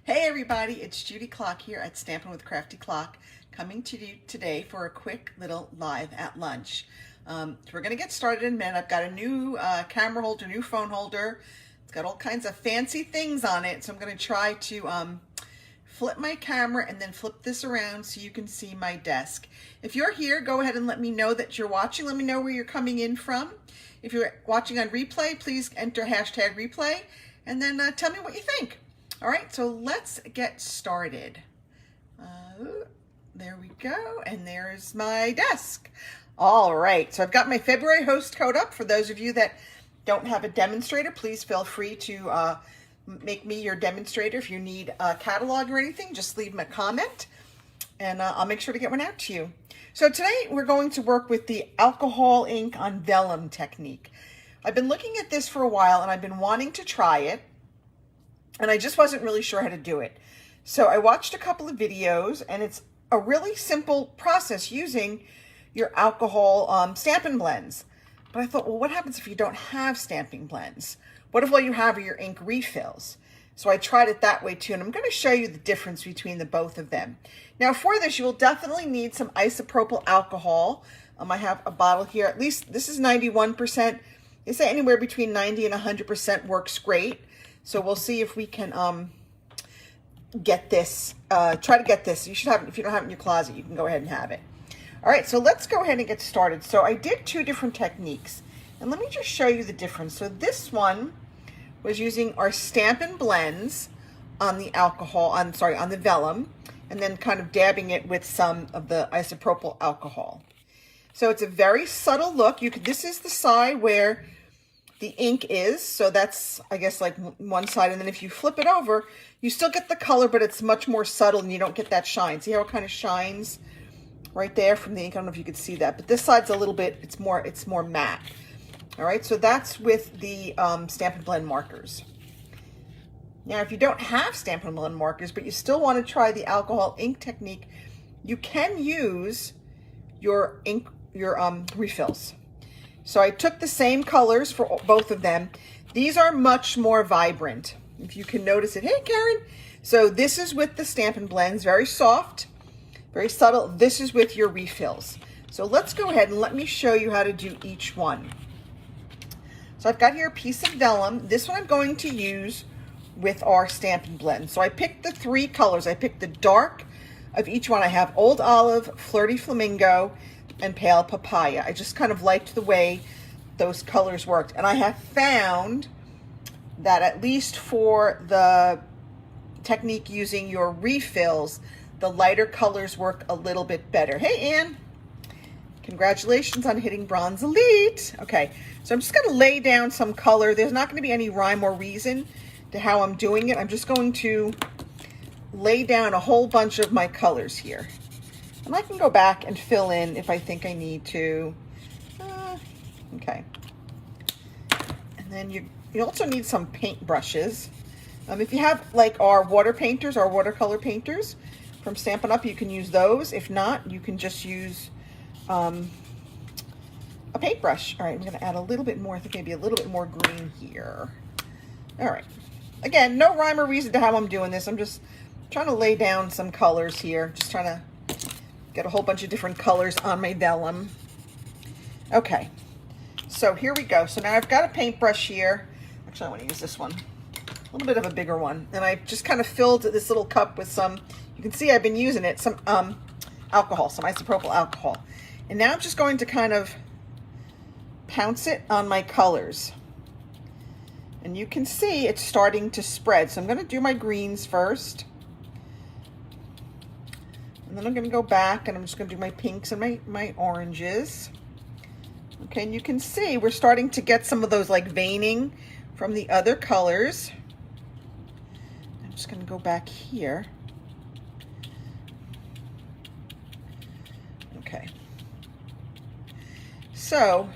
Hey everybody, it's Judy Klock here at Stampin' with Crafty Klock, coming to you today for a quick little live at lunch. We're going to get started in a minute. I've got a new camera holder, new phone holder. It's got all kinds of fancy things on it, so I'm going to try to flip my camera and then flip this around so you can see my desk. If you're here, go ahead and let me know that you're watching. Let me know where you're coming in from. If you're watching on replay, please enter hashtag replay and then tell me what you think. All right, so let's get started. There we go, and there's my desk. All right, so I've got my February host code up. For those of you that don't have a demonstrator, please feel free to make me your demonstrator. If you need a catalog or anything, just leave me a comment, and I'll make sure to get one out to you. So today we're going to work with the alcohol ink on vellum technique. I've been looking at this for a while, and I've been wanting to try it. And I just wasn't really sure how to do it. So I watched a couple of videos, and it's a really simple process using your alcohol Stampin Blends. But I thought, well, what happens if you don't have Stampin Blends? What if all you have are your ink refills? So I tried it that way too, and I'm going to show you the difference between the both of them. Now for this, you will definitely need some isopropyl alcohol. I have a bottle here. At least this is 91%. They say anywhere between 90 and 100% works great. So we'll see if we can get this, try to get this. You should have it. If you don't have it in your closet, you can go ahead and have it. All right, so let's go ahead and get started. So I did two different techniques, and let me just show you the difference. So this one was using our Stampin Blends on the alcohol, on the vellum, and then kind of dabbing it with some of the isopropyl alcohol. So it's a very subtle look. This is the side where the ink is, so that's, I guess, like one side, and then if you flip it over, you still get the color, but it's much more subtle and you don't get that shine. See how it kind of shines right there from the ink? I don't know if you could see that, but this side's a little bit, it's more matte. All right, so that's with the Stampin' Blend markers. Now, if you don't have Stampin' Blend markers, but you still want to try the alcohol ink technique, you can use your ink, your refills. So I took the same colors for both of them. These are much more vibrant, if you can notice it. Hey, Karen. So this is with the Stampin' Blends, very soft, very subtle. This is with your refills. So let's go ahead and let me show you how to do each one. So I've got here a piece of vellum. This one I'm going to use with our Stampin' Blend. So I picked the three colors. I picked the dark of each one. I have Old Olive, Flirty Flamingo, and Pale Papaya. I just kind of liked the way those colors worked. And I have found that at least for the technique using your refills, the lighter colors work a little bit better. Hey, Ann. Congratulations on hitting Bronze Elite. Okay, so I'm just going to lay down some color. There's not going to be any rhyme or reason to how I'm doing it. I'm just going to lay down a whole bunch of my colors here. And I can go back and fill in if I think I need to. Okay. And then you also need some paint brushes. If you have like our water painters, our watercolor painters from Stampin' Up, you can use those. If not, you can just use a paintbrush. All right, I'm going to add a little bit more. I think maybe a little bit more green here. All right. Again, no rhyme or reason to how I'm doing this. I'm just trying to lay down some colors here. Just trying to get a whole bunch of different colors on my vellum. Okay, so here we go. So now I've got a paintbrush here. Actually, I want to use this one, a little bit of a bigger one. And I just kind of filled this little cup with some, you can see I've been using it, some alcohol, some isopropyl alcohol. And now I'm just going to kind of pounce it on my colors. And you can see it's starting to spread. So I'm going to do my greens first. And then I'm going to go back and I'm just going to do my pinks and my oranges. Okay, and you can see we're starting to get some of those like veining from the other colors. I'm just going to go back here. Okay. So,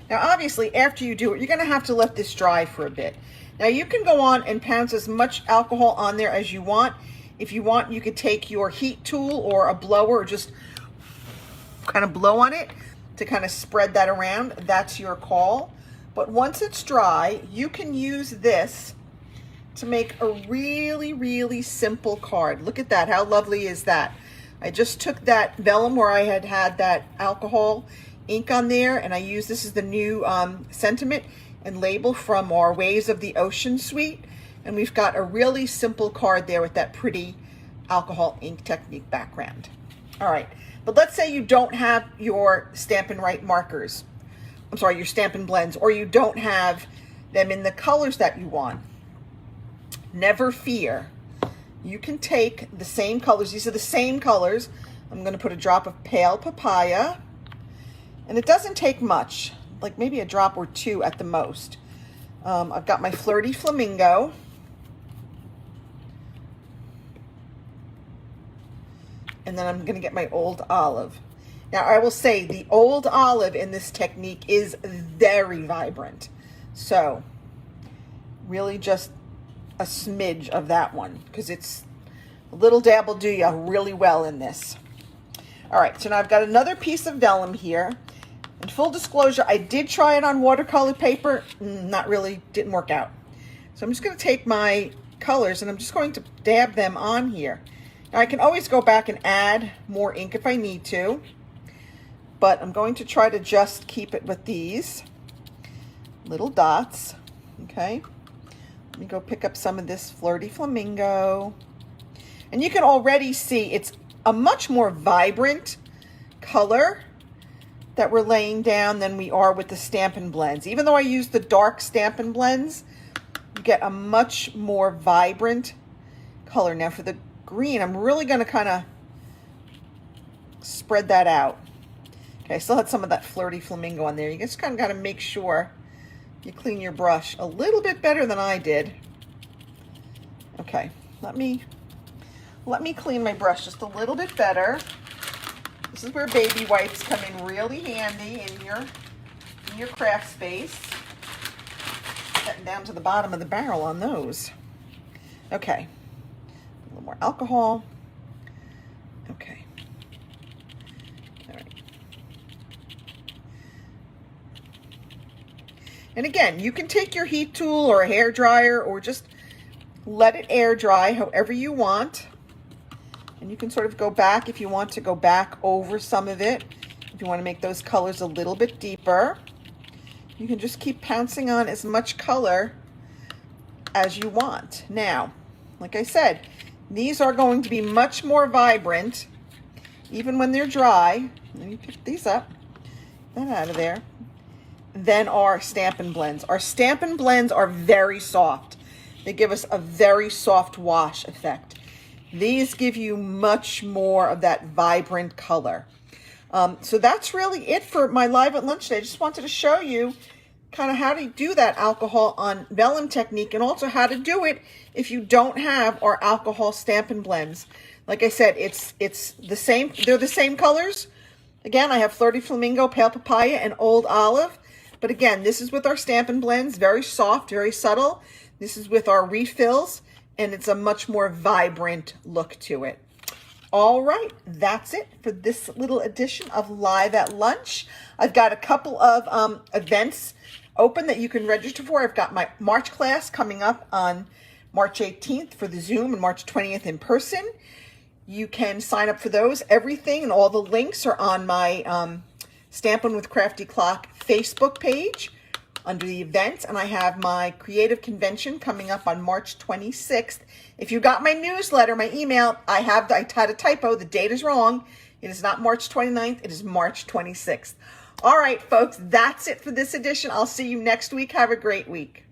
now obviously after you do it, you're going to have to let this dry for a bit. Now you can go on and pounce as much alcohol on there as you want. If you want, you could take your heat tool or a blower or just kind of blow on it to kind of spread that around. That's your call. But once it's dry, you can use this to make a really, really simple card. Look at that. How lovely is that? I just took that vellum where I had that alcohol ink on there, and I used, this is the new sentiment and label from our Waves of the Ocean suite. And we've got a really simple card there with that pretty alcohol ink technique background. All right, but let's say you don't have your Stampin' Write markers. I'm sorry, your Stampin' Blends, or you don't have them in the colors that you want. Never fear. You can take the same colors. These are the same colors. I'm going to put a drop of pale papaya. And it doesn't take much, like maybe a drop or two at the most. I've got my Flirty Flamingo. And then I'm going to get my Old Olive. Now, I will say the Old Olive in this technique is very vibrant. So, really just a smidge of that one, because it's a little dab will do you really well in this. All right, so now I've got another piece of vellum here. And full disclosure, I did try it on watercolor paper. Not really, didn't work out. So I'm just going to take my colors and I'm just going to dab them on here. Now I can always go back and add more ink if I need to, but I'm going to try to just keep it with these little dots. Okay. Let me go pick up some of this Flirty Flamingo. And you can already see it's a much more vibrant color that we're laying down than we are with the Stampin' Blends. Even though I use the dark Stampin' Blends, you get a much more vibrant color. Now for the green, I'm really going to kind of spread that out. Okay, I still had some of that Flirty Flamingo on there. You just kind of got to make sure you clean your brush a little bit better than I did. Okay, let me clean my brush just a little bit better. This is where baby wipes come in really handy in your craft space. Getting down to the bottom of the barrel on those. Okay, a little more alcohol. Okay. All right. And again, you can take your heat tool or a hair dryer or just let it air dry however you want. And you can sort of go back if you want to go back over some of it. If you want to make those colors a little bit deeper, you can just keep pouncing on as much color as you want. Now, like I said, these are going to be much more vibrant, even when they're dry. Let me pick these up, get that out of there, than our Stampin' Blends. Our Stampin' Blends are very soft. They give us a very soft wash effect. These give you much more of that vibrant color. So that's really it for my Live at Lunch today. I just wanted to show you kind of how to do that alcohol on vellum technique, and also how to do it if you don't have our alcohol Stampin' Blends. Like I said, it's the same. They're the same colors. Again, I have Flirty Flamingo, Pale Papaya, and Old Olive. But again, this is with our Stampin' Blends, very soft, very subtle. This is with our refills, and it's a much more vibrant look to it. All right, that's it for this little edition of Live at Lunch. I've got a couple of events open that you can register for. I've got my March class coming up on March 18th for the Zoom and March 20th in person. You can sign up for those. Everything and all the links are on my Stampin' with Crafty Klock Facebook page under the events, and I have my creative convention coming up on March 26th. If you got my newsletter, my email, I had a typo. The date is wrong. It is not March 29th. It is March 26th. All right, folks, that's it for this edition. I'll see you next week. Have a great week.